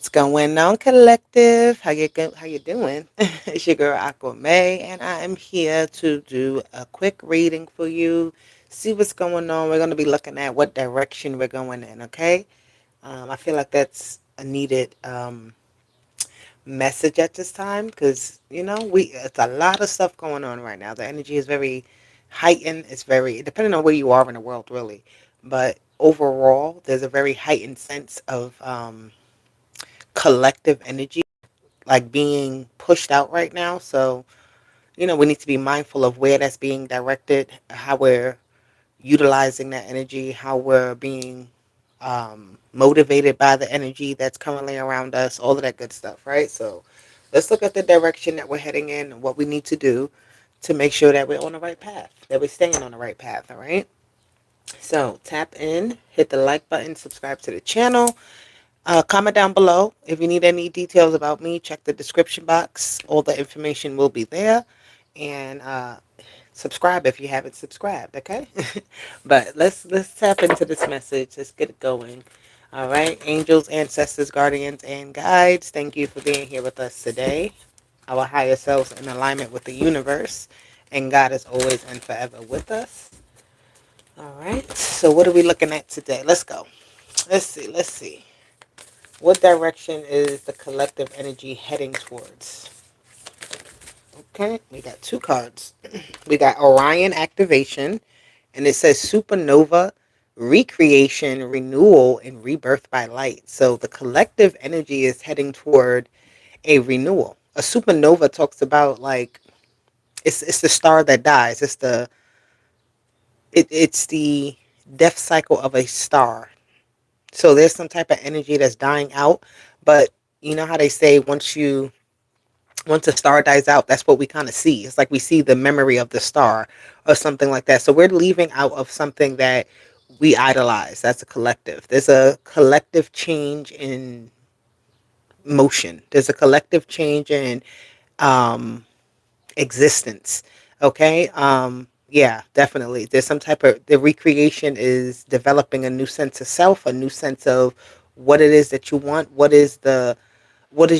What's going on, collective? How you doing? It's your girl Aqua May, and I am here to do a quick reading for you. See what's going on. We're going to be looking at what direction we're going in. Okay. I feel like that's a needed message at this time because we it's a lot of stuff going on right now. The energy is very heightened. It's very depending on where you are in the world, really, but overall, there's a very heightened sense of collective energy like being pushed out right now. So, we need to be mindful of where that's being directed, how we're utilizing that energy, how we're being motivated by the energy that's currently around us, all of that good stuff, right? So, let's look at the direction that we're heading in and what we need to do to make sure that we're on the right path, that we're staying on the right path, all right? So, tap in, hit the like button, subscribe to the channel. Comment down below. If you need any details about me, check the description box. All the information will be there. And subscribe if you haven't subscribed, okay? But let's tap into this message. Let's get it going. All right, angels, ancestors, guardians, and guides, thank you for being here with us today. Our higher selves in alignment with the universe, and God is always and forever with us. All right, so what are we looking at today? Let's go. Let's see. What direction is the collective energy heading towards? Okay, we got two cards. We got Orion activation, and it says Supernova, recreation, renewal, and rebirth by light. So the collective energy is heading toward a renewal. A supernova talks about like it's the star that dies. It's the death cycle of a star. So there's some type of energy that's dying out, but you know how they say once a star dies out, that's what we kind of see. It's like we see the memory of the star or something like that. So we're leaving out of something that we idolize. That's a collective. There's a collective change in motion. There's a collective change in um, existence. Okay. Yeah, definitely. There's some type of the recreation is developing a new sense of self, a new sense of what it is that you want. What does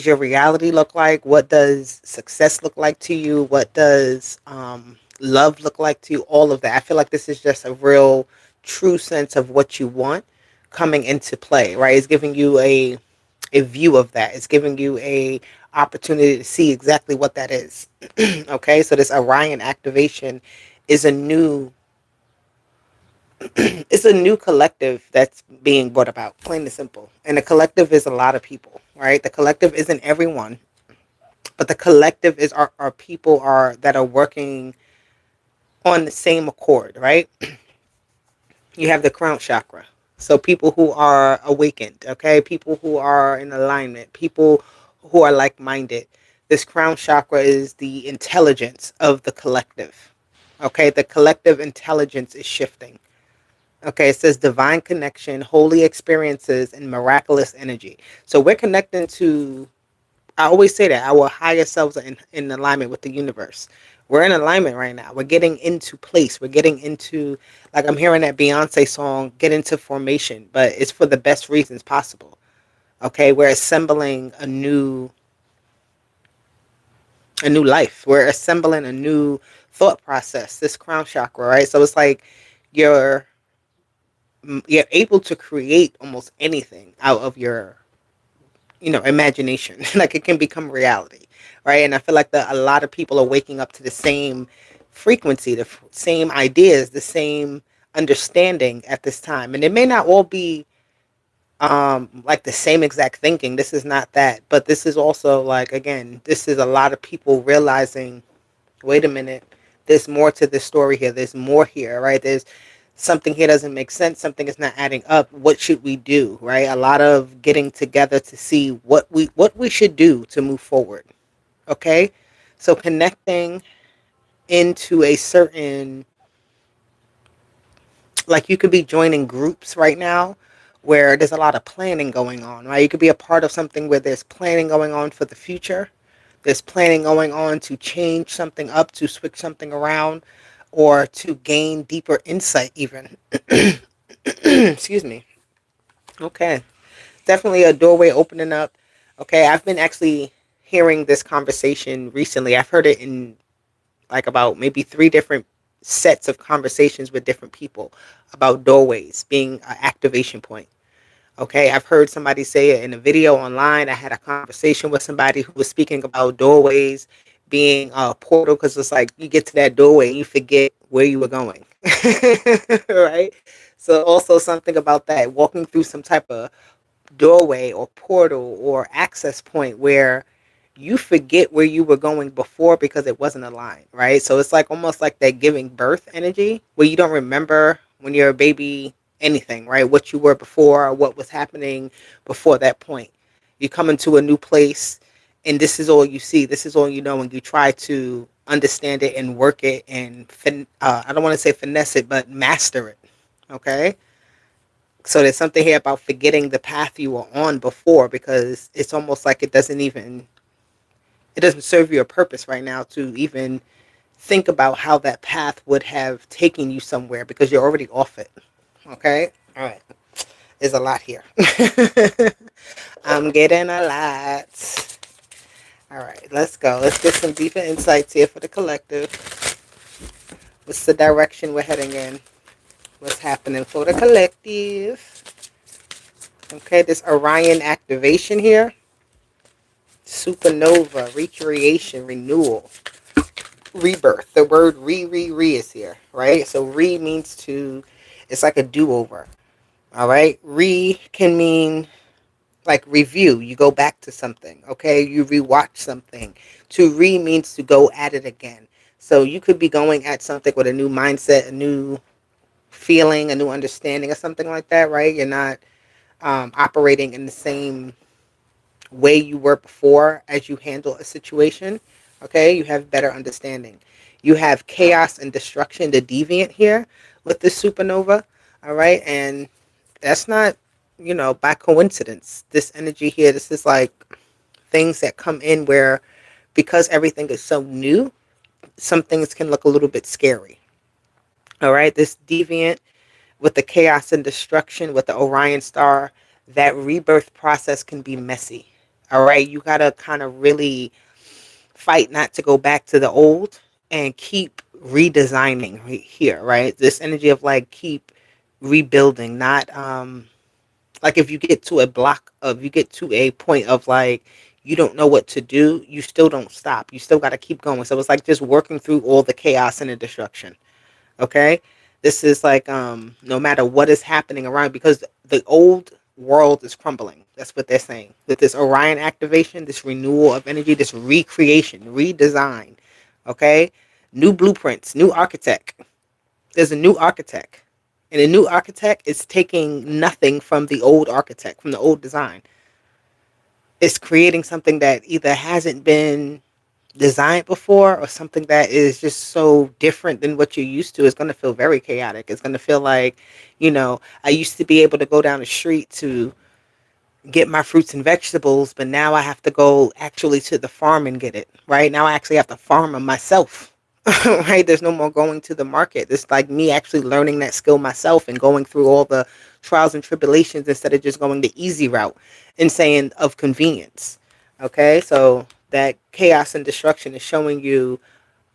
your reality look like? What does success look like to you? What does love look like to you? All of that. I feel like this is just a real true sense of what you want coming into play, right? It's giving you a view of that. It's giving you a opportunity to see exactly what that is. Okay, so this Orion activation is a new it's a new collective that's being brought about, plain and simple. And the collective is a lot of people, right? The collective isn't everyone, but the collective is our people are that are working on the same accord, right? You have the crown chakra. So people who are awakened, okay? People who are in alignment, people who are like-minded. This crown chakra is the intelligence of the collective. Okay, the collective intelligence is shifting. Okay, it says divine connection, holy experiences, and miraculous energy. So we're connecting to, I always say that our higher selves are in alignment with the universe. We're in alignment right now. We're getting into place. We're getting into, like I'm hearing that Beyonce song, get into formation, but it's for the best reasons possible. Okay, we're assembling a new life. We're assembling a new thought process, this crown chakra, right? So it's like you're you're able to create almost anything out of your imagination. Like it can become reality, right? And I feel like a lot of people are waking up to the same frequency, the same ideas, the same understanding at this time. And it may not all be like the same exact thinking. This is not that, but this is also like, again, this is a lot of people realizing, wait a minute, there's more to this story here. There's more here, right? There's something here doesn't make sense. Something is not adding up. What should we do, right? A lot of getting together to see what we should do to move forward. Okay, so connecting into a certain, like you could be joining groups right now where there's a lot of planning going on, right? You could be a part of something where there's planning going on for the future. There's planning going on to change something up, to switch something around, or to gain deeper insight even. Excuse me. Okay. Definitely a doorway opening up. Okay, I've been actually hearing this conversation recently. I've heard it in like about maybe three different sets of conversations with different people about doorways being an activation point. Okay, I've heard somebody say it in a video online. I had a conversation with somebody who was speaking about doorways being a portal because it's like you get to that doorway and you forget where you were going. Right? So, also something about that walking through some type of doorway or portal or access point where you forget where you were going before because it wasn't aligned, right? So it's like almost like that giving birth energy where you don't remember when you're a baby anything, right? What you were before or what was happening before that point. You come into a new place and this is all you see, this is all you know, and you try to understand it and work it and I don't want to say finesse it, but master it. Okay, so there's something here about forgetting the path you were on before because it's almost like it doesn't serve you a purpose right now to even think about how that path would have taken you somewhere because you're already off it. Okay? All right. There's a lot here. I'm getting a lot. All right, let's go. Let's get some deeper insights here for the collective. What's the direction we're heading in? What's happening for the collective? Okay, this Orion activation here. Supernova, recreation, renewal, rebirth. The word re is here, right? So means it's like a do-over. All right. Can mean like review. You go back to something. Okay. You rewatch something. To means to go at it again. So you could be going at something with a new mindset, a new feeling, a new understanding, or something like that, right? You're not operating in the same way you were before as you handle a situation. Okay, you have better understanding. You have chaos and destruction, the deviant here with the supernova. All right, and that's not, by coincidence. This energy here, this is like things that come in where because everything is so new, some things can look a little bit scary. All right, this deviant with the chaos and destruction with the Orion star, that rebirth process can be messy. All right, you got to kind of really fight not to go back to the old and keep redesigning right here, right? This energy of like keep rebuilding, not like if you get to a block of you get to a point of like you don't know what to do, you still don't stop. You still got to keep going. So it's like just working through all the chaos and the destruction. Okay, this is like no matter what is happening around because the old world is crumbling. That's what they're saying with this Orion activation, this renewal of energy, this recreation, redesign. Okay, new blueprints, new architect. There's a new architect, and a new architect is taking nothing from the old architect, from the old design. It's creating something that either hasn't been designed before or something that is just so different than what you're used to. Is going to feel very chaotic. It's going to feel like, I used to be able to go down the street to get my fruits and vegetables, but now I have to go actually to the farm and get it. Right now, I actually have to farm them myself. Right? There's no more going to the market. It's like me actually learning that skill myself and going through all the trials and tribulations instead of just going the easy route and saying of convenience. Okay, so that chaos and destruction is showing you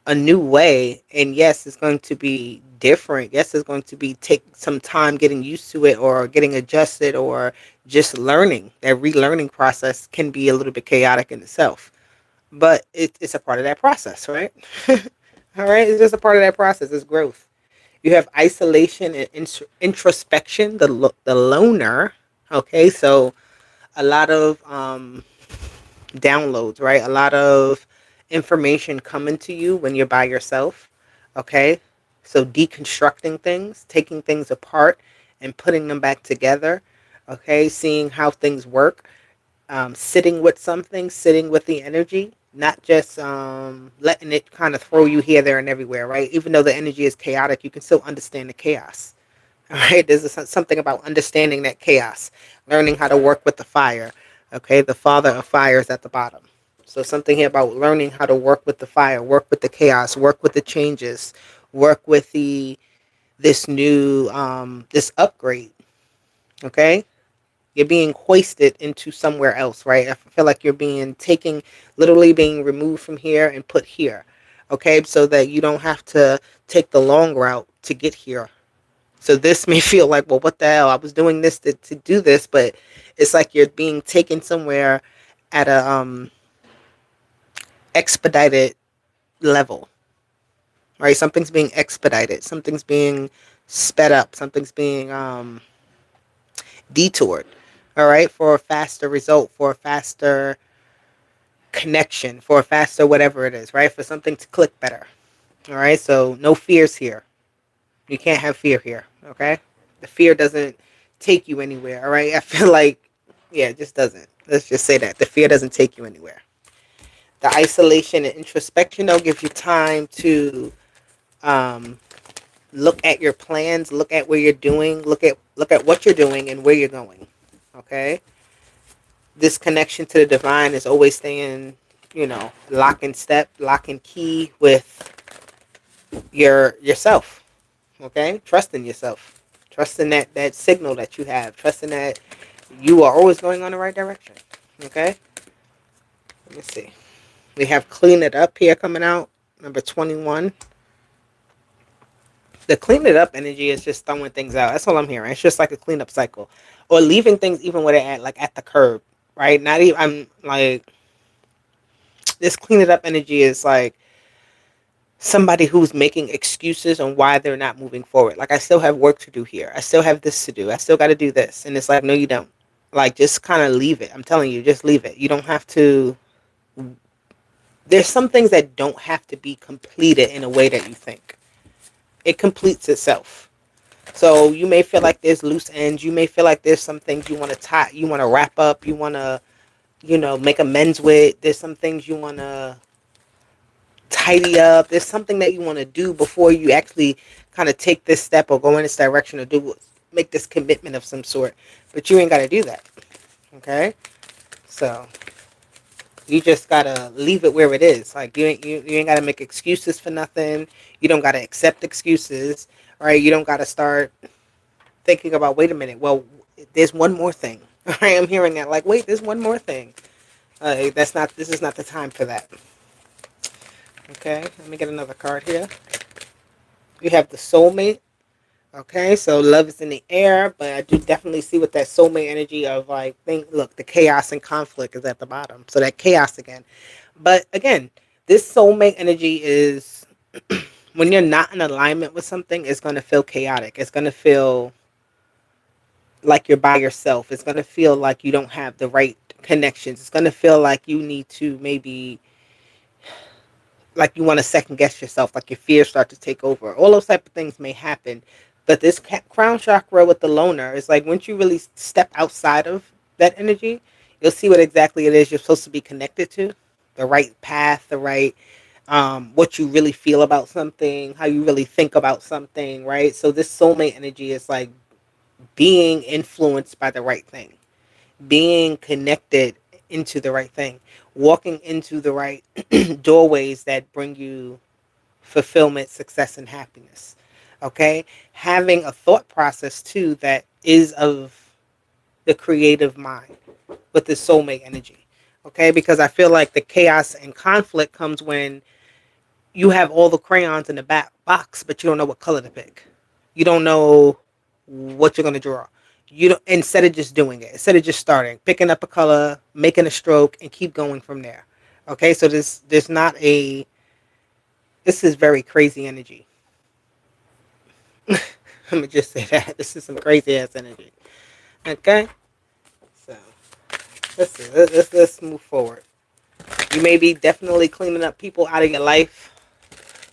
a new way, and yes, it's going to be different. Yes, it's going to be take some time getting used to it or getting adjusted or just learning. That relearning process can be a little bit chaotic in itself, but it's a part of that process, right? All right, it's just a part of that process. It's growth. You have isolation and introspection, the loner. Okay, so a lot of downloads, right? A lot of information coming to you when you're by yourself. Okay, so deconstructing things, taking things apart and putting them back together. Okay, seeing how things work, sitting with something, sitting with the energy, not just letting it kind of throw you here, there, and everywhere, right? Even though the energy is chaotic, you can still understand the chaos. All right, there's something about understanding that chaos, learning how to work with the fire. Okay, the father of fire is at the bottom. So something here about learning how to work with the fire, work with the chaos, work with the changes, work with this new this upgrade. Okay, You're being hoisted into somewhere else, right? I feel like you're being taken, literally being removed from here and put here, okay? So that you don't have to take the long route to get here. So this may feel like, well, what the hell? I was doing this to do this, but it's like you're being taken somewhere at a expedited level, right? Something's being expedited, something's being sped up, something's being detoured, all right, for a faster result, for a faster connection, for a faster whatever it is, right? For something to click better, all right? So no fears here. You can't have fear here, okay? The fear doesn't take you anywhere, all right? I feel like, yeah, it just doesn't. Let's just say that. The fear doesn't take you anywhere. The isolation and introspection, though, gives you time to um, look at your plans, look at where you're doing, look at what you're doing and where you're going, okay? This connection to the divine is always staying, lock and step, lock and key with yourself. Okay, trust in yourself, trust in that signal that you have, trust in that you are always going on the right direction. Okay, let me see. We have clean it up here coming out, number 21. The clean it up energy is just throwing things out. That's all I'm hearing. It's just like a cleanup cycle, or leaving things even where they're at, like at the curb, right? Not even. I'm like, this clean it up energy is like somebody who's making excuses on why they're not moving forward. Like, I still have work to do here. I still have this to do. I still got to do this. And it's like, no, you don't. Like, just kind of leave it. I'm telling you, just leave it. You don't have to. There's some things that don't have to be completed in a way that you think. It completes itself. So you may feel like there's loose ends. You may feel like there's some things you want to tie, you want to wrap up, you want to, make amends with. There's some things you want to tidy up. There's something that you want to do before you actually kind of take this step or go in this direction or make this commitment of some sort. But you ain't got to do that. Okay? So you just got to leave it where it is. Like, you ain't got to make excuses for nothing. You don't got to accept excuses. Right? You don't got to start thinking about, wait a minute, well, there's one more thing. I am hearing that, like, wait, there's one more thing. This is not the time for that. Okay, let me get another card here. You have the soulmate. Okay, so love is in the air, but I do definitely see with that soulmate energy of like, look, the chaos and conflict is at the bottom. So that chaos again. But again, this soulmate energy is when you're not in alignment with something, it's going to feel chaotic. It's going to feel like you're by yourself. It's going to feel like you don't have the right connections. It's going to feel like you need to maybe, like you want to second guess yourself, like your fears start to take over. All those type of things may happen. But this crown chakra with the loner is like, once you really step outside of that energy, you'll see what exactly it is you're supposed to be connected to. The right path, the right, what you really feel about something, how you really think about something, right? So this soulmate energy is like being influenced by the right thing, being connected into the right thing, walking into the right doorways that bring you fulfillment, success, and happiness. Okay? Having a thought process too that is of the creative mind with the soulmate energy. Okay? Because I feel like the chaos and conflict comes when you have all the crayons in the back box, but you don't know what color to pick. You don't know what you're going to draw. You don't, instead of just doing it, instead of just starting, picking up a color, making a stroke, and keep going from there. Okay, so there's not a. This is very crazy energy. Let me just say that this is some crazy ass energy. Okay, so let's move forward. You may be definitely cleaning up people out of your life,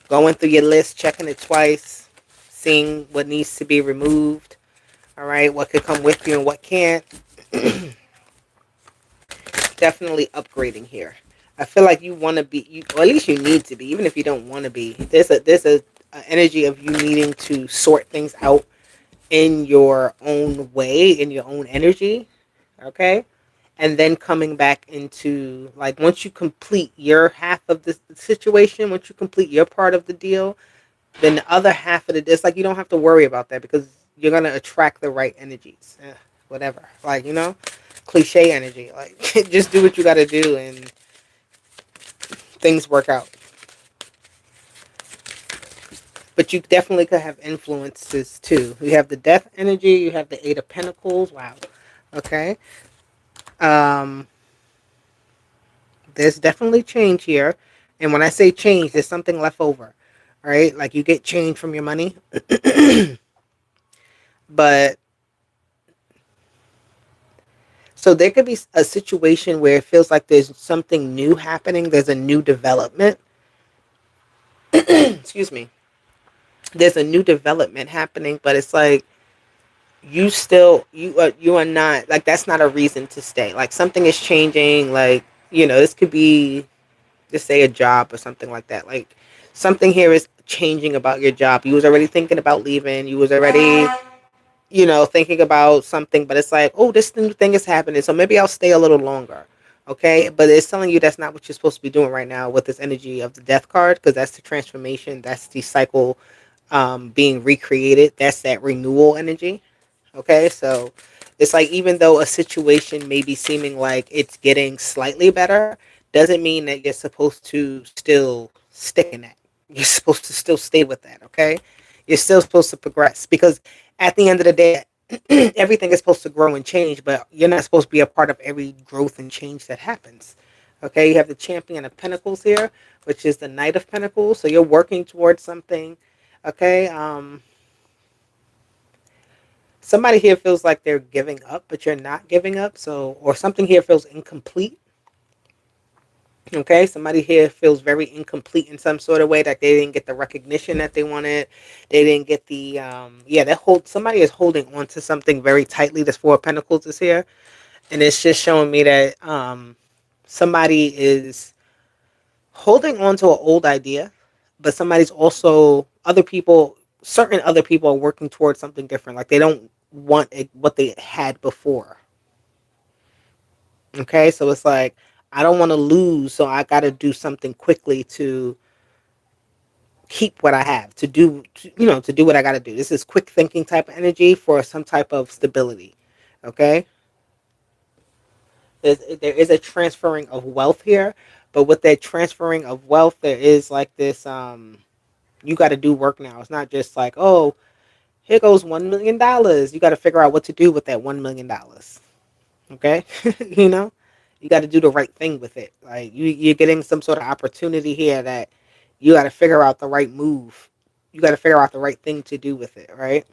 going through your list, checking it twice, seeing what needs to be removed. All right, what could come with you and what can't. Definitely upgrading here. I feel like you want to be, or at least you need to be, even if you don't want to be. There's a energy of you needing to sort things out in your own way, in your own energy. Okay, and then coming back into, like, once you complete your half of the situation, once you complete your part of the deal, then the other half of it's like you don't have to worry about that because you're gonna attract the right energies. whatever. Like, cliche energy. Like, just do what you got to do and things work out. But you definitely could have influences too. You have the death energy, you have the Eight of Pentacles. Wow. Okay. Um, there's definitely change here. And when I say change, there's something left over. All right. Like you get change from your money. But so there could be a situation where it feels like there's something new happening. There's a new development. Excuse me. There's a new development happening, but it's like you are not like that's not a reason to stay. Like something is changing. Like this could be just say a job or something like that. Like something here is changing about your job. You was already thinking about leaving. You was already thinking about something, but it's like, oh, this new thing is happening, so maybe I'll stay a little longer. Okay, but it's telling you that's not what you're supposed to be doing right now with this energy of the death card, because that's the transformation, that's the cycle being recreated, that's that renewal energy. Okay, so it's like even though a situation may be seeming like it's getting slightly better, doesn't mean that you're supposed to still stick in that. You're supposed to still stay with that, okay? You're still supposed to progress because at the end of the day, everything is supposed to grow and change, but you're not supposed to be a part of every growth and change that happens. Okay, you have the Champion of Pentacles here, which is the Knight of Pentacles. So you're working towards something. Okay, somebody here feels like they're giving up, but you're not giving up. So, or something here feels incomplete. Okay, somebody here feels very incomplete in some sort of way, that they didn't get the recognition that they wanted. They didn't get the somebody is holding on to something very tightly. This Four of Pentacles is here, and it's just showing me that somebody is holding on to an old idea, but somebody's also certain other people are working towards something different. Like they don't want what they had before. Okay, so it's like I don't want to lose, so I got to do something quickly to keep what I have, to do what I got to do. This is quick thinking type of energy for some type of stability. Okay, there is a transferring of wealth here, but with that transferring of wealth, there is like this you got to do work now. It's not just like, oh, here goes $1 million. You got to figure out what to do with that $1 million. Okay, you know, you got to do the right thing with it. Like you're getting some sort of opportunity here that you got to figure out the right move. You got to figure out the right thing to do with it, right?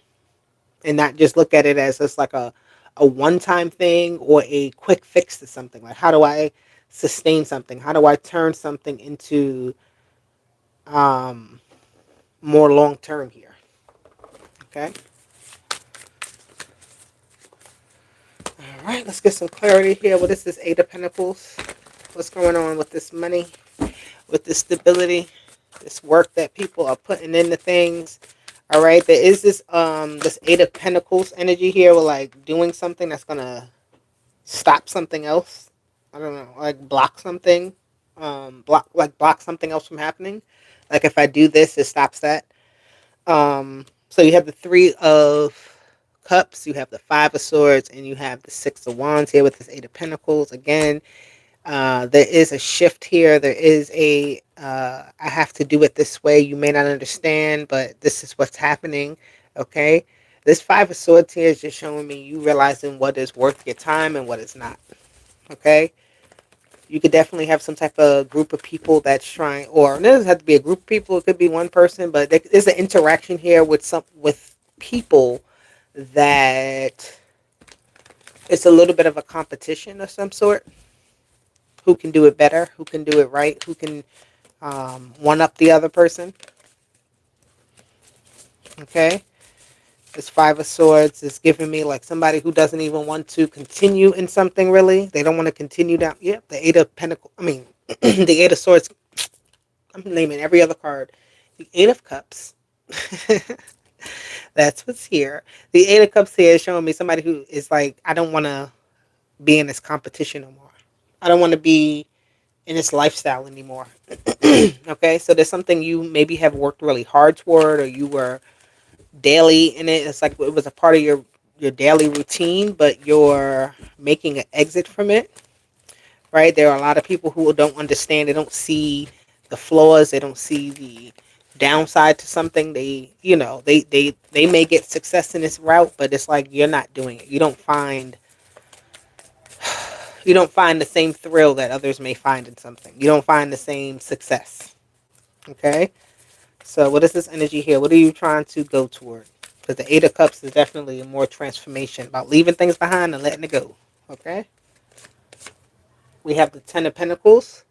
And not just look at it as just like a one-time thing or a quick fix to something. Like how do I sustain something? How do I turn something into um, more long-term here? Okay. All right, let's get some clarity here. What is this Eight of Pentacles? What's going on with this money, with this stability, this work that people are putting into things? All right, there is this Eight of Pentacles energy here with like doing something that's gonna stop something else. I don't know, like block something, block something else from happening. Like if I do this, it stops that. So you have the Three of Cups, you have the Five of Swords, and you have the Six of Wands here with this Eight of Pentacles. Again, there is a shift here. There is I have to do it this way. You may not understand, but this is what's happening. Okay. This Five of Swords here is just showing me you realizing what is worth your time and what is not. Okay. You could definitely have some type of group of people that's trying, or it doesn't have to be a group of people. It could be one person, but there is an interaction here with people that it's a little bit of a competition of some sort. Who can do it better? Who can do it right? Who can one up the other person? Okay. This Five of Swords is giving me like somebody who doesn't even want to continue in something really. They don't want to continue down. Yep, the Eight of Pentacles. I mean, the Eight of Swords. I'm naming every other card. The Eight of Cups. That's what's here. The Eight of Cups here is showing me somebody who is like, I don't want to be in this competition no more. I don't want to be in this lifestyle anymore. Okay, so there's something you maybe have worked really hard toward, or you were daily in it. It's like it was a part of your your daily routine, but you're making an exit from it, right? There are a lot of people who don't understand. They don't see the flaws. They don't see the downside to something. They may get success in this route, but it's like you're not doing it. You don't find the same thrill that others may find in something. You don't find the same success. Okay? So what is this energy here? What are you trying to go toward? Because the Eight of Cups is definitely a more transformation about leaving things behind and letting it go. Okay? We have the Ten of Pentacles.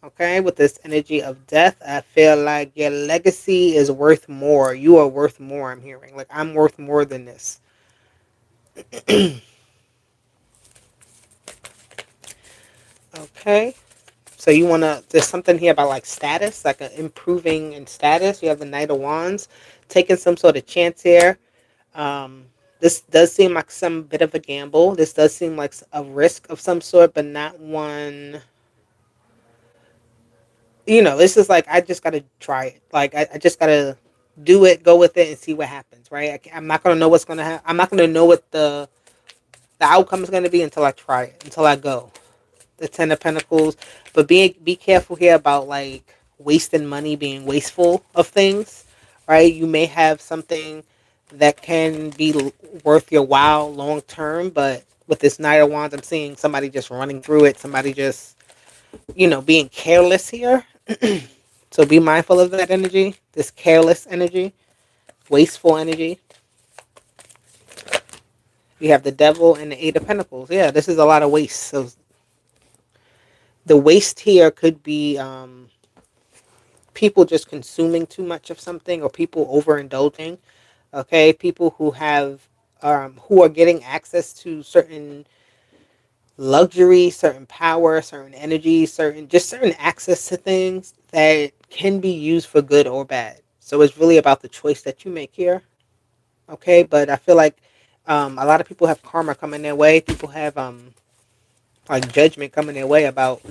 Okay? With this energy of death, I feel like your legacy is worth more. You are worth more, I'm hearing. Like, I'm worth more than this. Okay? So you want to, there's something here about like status, like improving in status. You have the Knight of Wands, taking some sort of chance here. Um, this does seem like some bit of a gamble. This does seem like a risk of some sort, but not one. This is like, I just got to try it. Like, I just got to do it, go with it, and see what happens, right? I'm not going to know what's going to happen. I'm not going to know what the outcome is going to be until I try it, until I go. The Ten of Pentacles, but be careful here about like wasting money, being wasteful of things, right? You may have something that can be worth your while long term, but with this Knight of Wands, I'm seeing somebody just running through it, somebody just being careless here. So be mindful of that energy, this careless energy, wasteful energy. You have the Devil and the Eight of Pentacles. Yeah, this is a lot of waste. So the waste here could be people just consuming too much of something, or people overindulging. Okay, people who are getting access to certain luxury, certain power, certain energy, certain access to things that can be used for good or bad. So it's really about the choice that you make here. Okay, but I feel like a lot of people have karma coming their way. People have like judgment coming their way about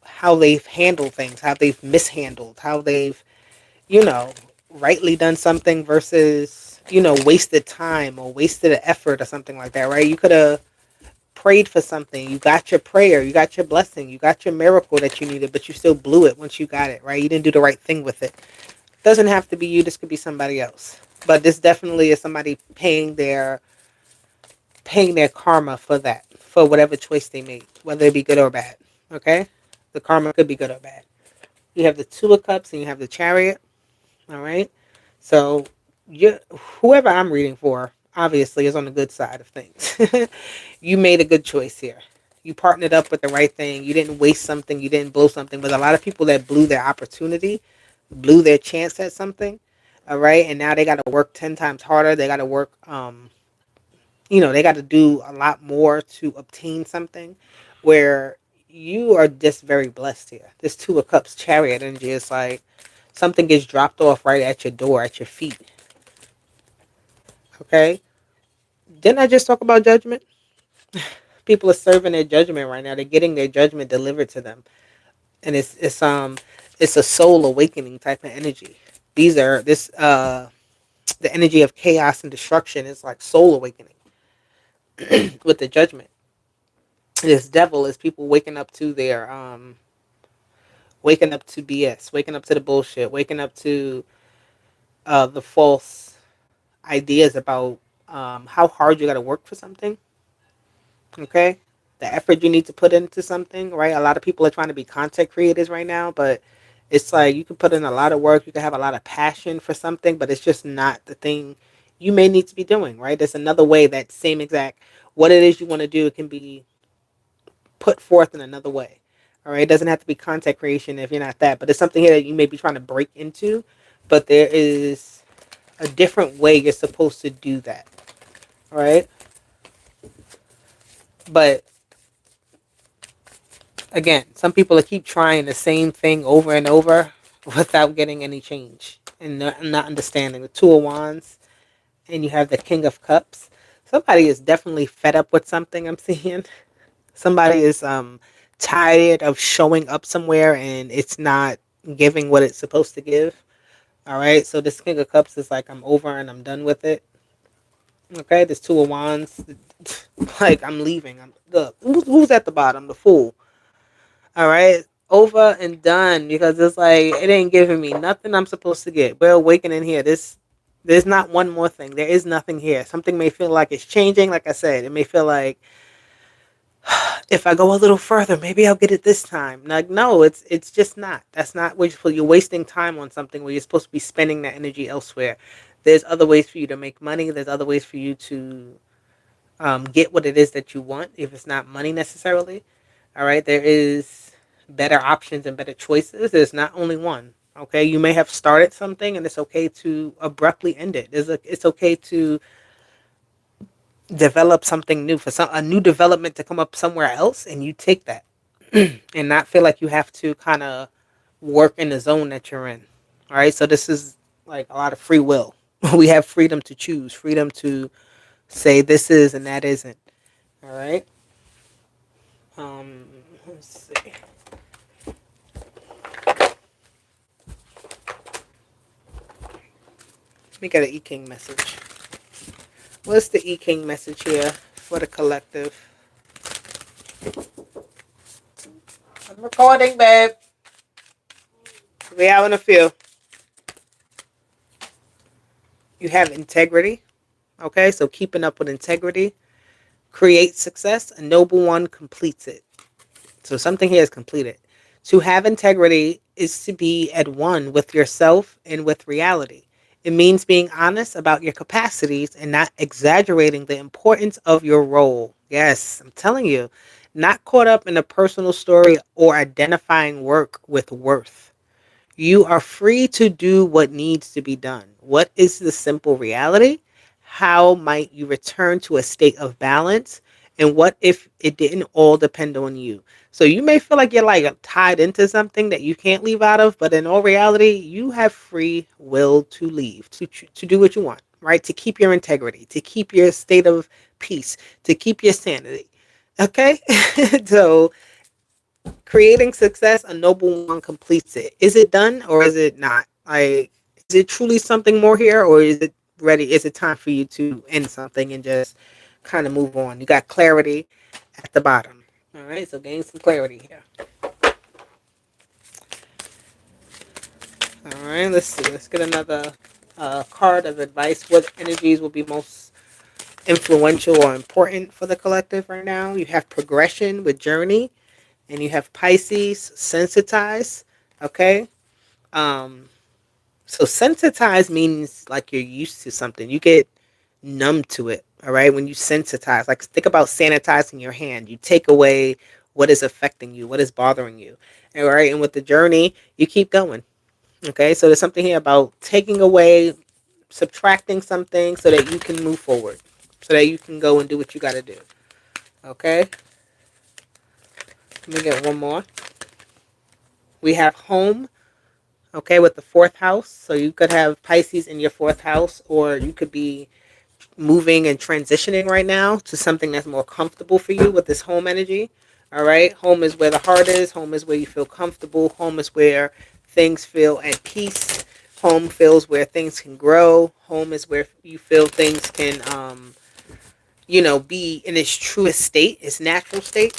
how they've handled things, how they've mishandled, how they've, you know, rightly done something versus, wasted time or wasted effort or something like that, right? You could have prayed for something. You got your prayer, you got your blessing, you got your miracle that you needed, but you still blew it once you got it, right? You didn't do the right thing with it. Doesn't have to be you. This could be somebody else. But this definitely is somebody paying their karma for that, for whatever choice they made, whether it be good or bad. Okay? The karma could be good or bad. You have the Two of Cups and you have the Chariot. All right. So whoever I'm reading for, obviously, is on the good side of things. You made a good choice here. You partnered up with the right thing. You didn't waste something. You didn't blow something. But a lot of people that blew their opportunity, blew their chance at something. All right. And now they got to work 10 times harder. They got to work, they got to do a lot more to obtain something, where you are just very blessed here. This Two of Cups Chariot energy is like something gets dropped off right at your door, at your feet. Okay? Didn't I just talk about judgment? People are serving their judgment right now. They're getting their judgment delivered to them. And it's a soul awakening type of energy. The energy of chaos and destruction is like soul awakening with the judgment. This devil is people waking up to BS, waking up to the bullshit, waking up to the false ideas about how hard you got to work for something. Okay, the effort you need to put into something, right? A lot of people are trying to be content creators right now, but it's like you can put in a lot of work, you can have a lot of passion for something, but it's just not the thing you may need to be doing, right? There's another way that same exact what it is you want to do, it can be put forth in another way. All right, it doesn't have to be content creation if you're not that, but it's something here that you may be trying to break into, but there is a different way you're supposed to do that. All right, but again, some people keep trying the same thing over and over without getting any change and not understanding. The Two of Wands, and you have the King of Cups. Somebody is definitely fed up with something, I'm seeing. Somebody is tired of showing up somewhere and it's not giving what it's supposed to give. All right, so this King of Cups is like, I'm over and I'm done with it. Okay, there's two of wands. Like I'm leaving. Look, who's at the bottom? The fool. All right, over and done because it's like it ain't giving me nothing I'm supposed to get. We're awakening here. There's not one more thing. There is nothing here. Something may feel like it's changing. Like I said, it may feel like if I go a little further, maybe I'll get it this time. Like no, it's just not. That's not what you're wasting time on something where you're supposed to be spending that energy elsewhere. There's other ways for you to make money. There's other ways for you to get what it is that you want, if it's not money necessarily. All right, there is better options and better choices. There's not only one. Okay, you may have started something, and it's okay to abruptly end it. It's okay to develop something new for a new development to come up somewhere else, and you take that and not feel like you have to kind of work in the zone that you're in. All right, so this is like a lot of free will. We have freedom to choose, freedom to say this is and that isn't. All right. Um, let's see. Let me get an E King message. What's the E King message here for the collective? I'm recording, babe. We out in a few. You have integrity. Okay, so keeping up with integrity creates success. A noble one completes it. So something here is completed. To have integrity is to be at one with yourself and with reality. It means being honest about your capacities and not exaggerating the importance of your role. Yes, I'm telling you, not caught up in a personal story or identifying work with worth. You are free to do what needs to be done. What is the simple reality? How might you return to a state of balance? And what if it didn't all depend on you? So you may feel like you're like tied into something that you can't leave out of, but in all reality, you have free will to leave, to do what you want, right? To keep your integrity, to keep your state of peace, to keep your sanity. Okay? So creating success, a noble one completes it. Is it done or is it not? Like, is it truly something more here, or is it ready? Is it time for you to end something and just kind of move on? You got clarity at the bottom. All right, so gain some clarity here. All right, let's see. Let's get another card of advice. What energies will be most influential or important for the collective right now? You have progression with journey, and you have Pisces, sensitize. Okay. Um, So sensitize means like you're used to something. You get numb to it. All right. When you sensitize, like think about sanitizing your hand. You take away what is affecting you, what is bothering you. All right. And with the journey, you keep going. Okay. So there's something here about taking away, subtracting something so that you can move forward, so that you can go and do what you got to do. Okay. Let me get one more. We have home. Okay. With the fourth house. So you could have Pisces in your fourth house, or you could be moving and transitioning right now to something that's more comfortable for you with this home energy. All right. Home is where the heart is. Home is where you feel comfortable. Home is where things feel at peace. Home feels where things can grow. Home is where you feel things can, be in its truest state, its natural state.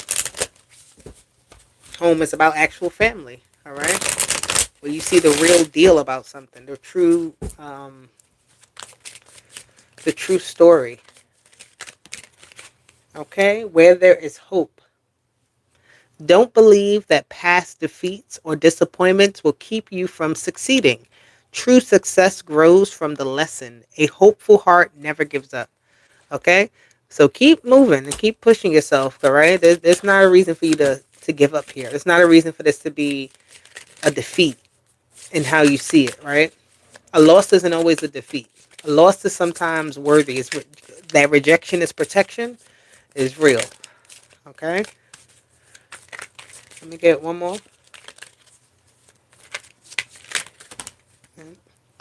Home is about actual family. All right. Where you see the real deal about something, the true story. Okay, where there is hope. Don't believe that past defeats or disappointments will keep you from succeeding. True success grows from the lesson. A hopeful heart never gives up. Okay? So keep moving and keep pushing yourself, all right? There's not a reason for you to give up here. There's not a reason for this to be a defeat in how you see it, right? A loss isn't always a defeat. A loss is sometimes worthy. That rejection is protection is real. Okay? Let me get one more.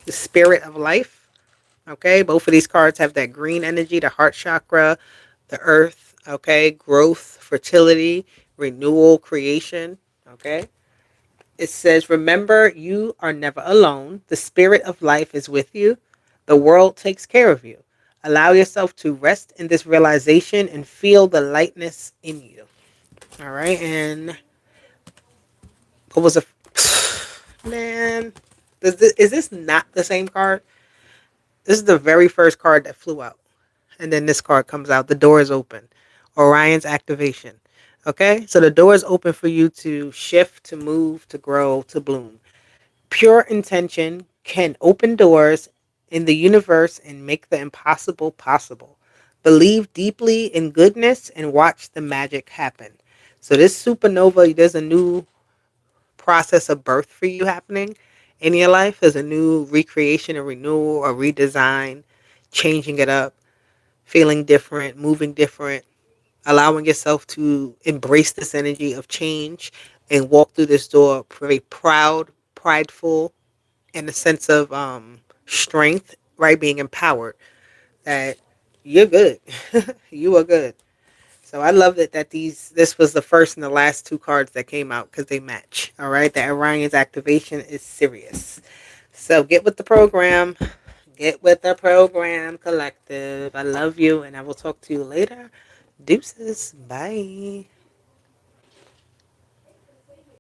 The spirit of life. Okay, both of these cards have that green energy, the heart chakra, the earth. Okay, growth, fertility, renewal, creation. Okay, it says, remember, you are never alone. The spirit of life is with you. The world takes care of you. Allow yourself to rest in this realization and feel the lightness in you. All right. And what was a man? Is this not the same card? This is the very first card that flew out. And then this card comes out. The door is open. Orion's activation. Okay? So the door is open for you to shift, to move, to grow, to bloom. Pure intention can open doors in the universe and make the impossible possible. Believe deeply in goodness and watch the magic happen. So this supernova, there's a new process of birth for you happening in your life. There's a new recreation, a renewal, a redesign, changing it up, feeling different, moving different, allowing yourself to embrace this energy of change and walk through this door very proud, prideful, and a sense of strength, right? Being empowered that you're good. You are good. So I love it that this was the first and the last two cards that came out because they match. All right, the Orion's activation is serious. So get with the program. Get with the program, collective. I love you, and I will talk to you later. Deuces. Bye.